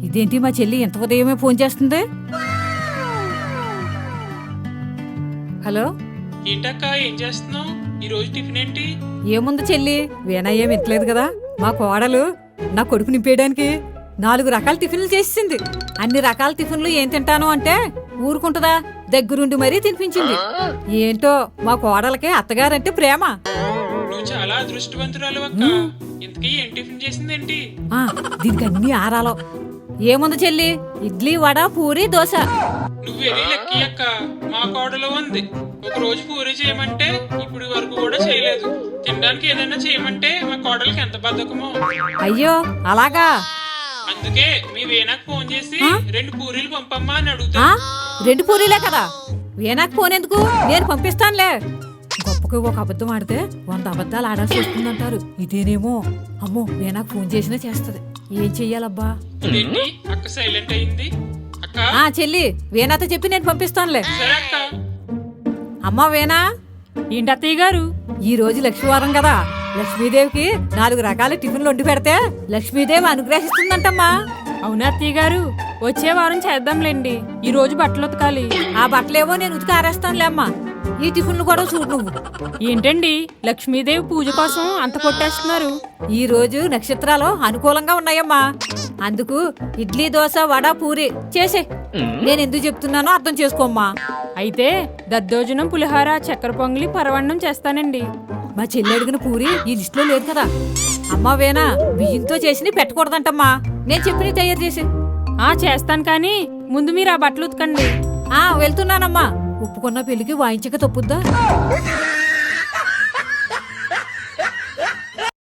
ఇదేంటి మా చెల్లి ఎంత ఉదయమే ఫోన్ చేస్తుంది? హలో, ఏంటక్క ఏం చేస్తున్నావు? ఈ రోజు టిఫిన్ ఏంటి? ఏముంది చెల్లి, వీణా ఏం ఎత్తలేదు కదా. మా కోడలు నా కొడుకు నింపేయడానికి 4 రకాల టిఫిన్లు చేసింది. అన్ని రకాల టిఫిన్లు ఏం తింటాను అంటే ఊరుకుంటదా, దగ్గరుండి మరీ తినిపించింది. ఏంటో మా కోడలకి అత్తగారంటే ప్రేమ. నువ్వు చాలా అదృష్టవంతురాలు అక్క. ఇంతకీ ఏం టిఫిన్ చేసిందేంటి? దీనికి అన్ని ఆరాలో. ఏముంది చెల్లి, ఇడ్లీ, వడ, పూరి, దోశ. నువ్వు వెరీ లక్కీ అక్క. మా కోడలో ఉంది. ఒక రోజు పూరి చేయమంటే ఇప్పుడు వరకు కూడా చేయలేదు. తినడానికి ఏదైనా చేయమంటే మా కోడలికి ఎంత బద్ధకమో. అయ్యో అలాగా? అందుకే మీ వీణాకు ఫోన్ చేసి 2 పూరీలు పంపమ్మా అని అడుగుతా. 2 పూరీలే కదా, వీణాకు ఫోన్ ఎందుకు, నేను పంపిస్తానులే. గొప్పకి ఒక అబద్ధం ఆడితే 100 అబద్ధాలు ఆడాల్సి వస్తుందంటారు. ఇదేనేమో. అమ్మో, వీణాకు ఫోన్ చేసినా చేస్తది. ఏం చెయ్యాలబ్బా? ఏంటి అక్క సైలెంట్ అయింది? అక్క చెల్లి, వీణాతో చెప్పి నేను పంపిస్తానులే. సరే అక్క. అమ్మా వీణా, ఏంటత్తయ్య గారు? ఈ రోజు లక్ష్మీవారం కదా, లక్ష్మీదేవికి 4 రకాల టిఫిన్లు వండి పెడితే లక్ష్మీదేవి అనుగ్రహిస్తుందంటమ్మా. అవునా అత్తయ్య గారు? వచ్చే వారం చేద్దాంలేండి. ఈ రోజు బట్టలు ఉతకాలి. ఆ బట్టలేవో నేను ఉతికి ఆరేస్తానులే అమ్మా. ఈ టిఫిన్లు కూడా చూడు నువ్వు. ఏంటండి లక్ష్మీదేవి పూజ కోసం అంత కొట్టేస్తున్నారు? ఈ రోజు నక్షత్రాలు అనుకూలంగా ఉన్నాయమ్మా. అందుకు ఇడ్లీ, దోశ, వడ, పూరి చేసే. నేను ఎందుకు చెప్తున్నానో అర్థం చేసుకోమ్మా. అయితే దద్దోజనం, పులిహోర, చక్కెర పొంగలి, పరవన్నం చేస్తానండి. మా చెల్లి అడిగిన పూరి ఈ లిస్టులో లేదు కదా. అమ్మా వేనా, బియ్యంతో చేసి పెట్టకూడదంటమ్మా. నేను చెప్పిన తయారు చేసి. చేస్తాను, కానీ ముందు మీరు ఆ బట్టలు ఉతకండి. వెళ్తున్నానమ్మా. ఒప్పుకున్న పెళ్లికి వాయించక తప్పుద్దా?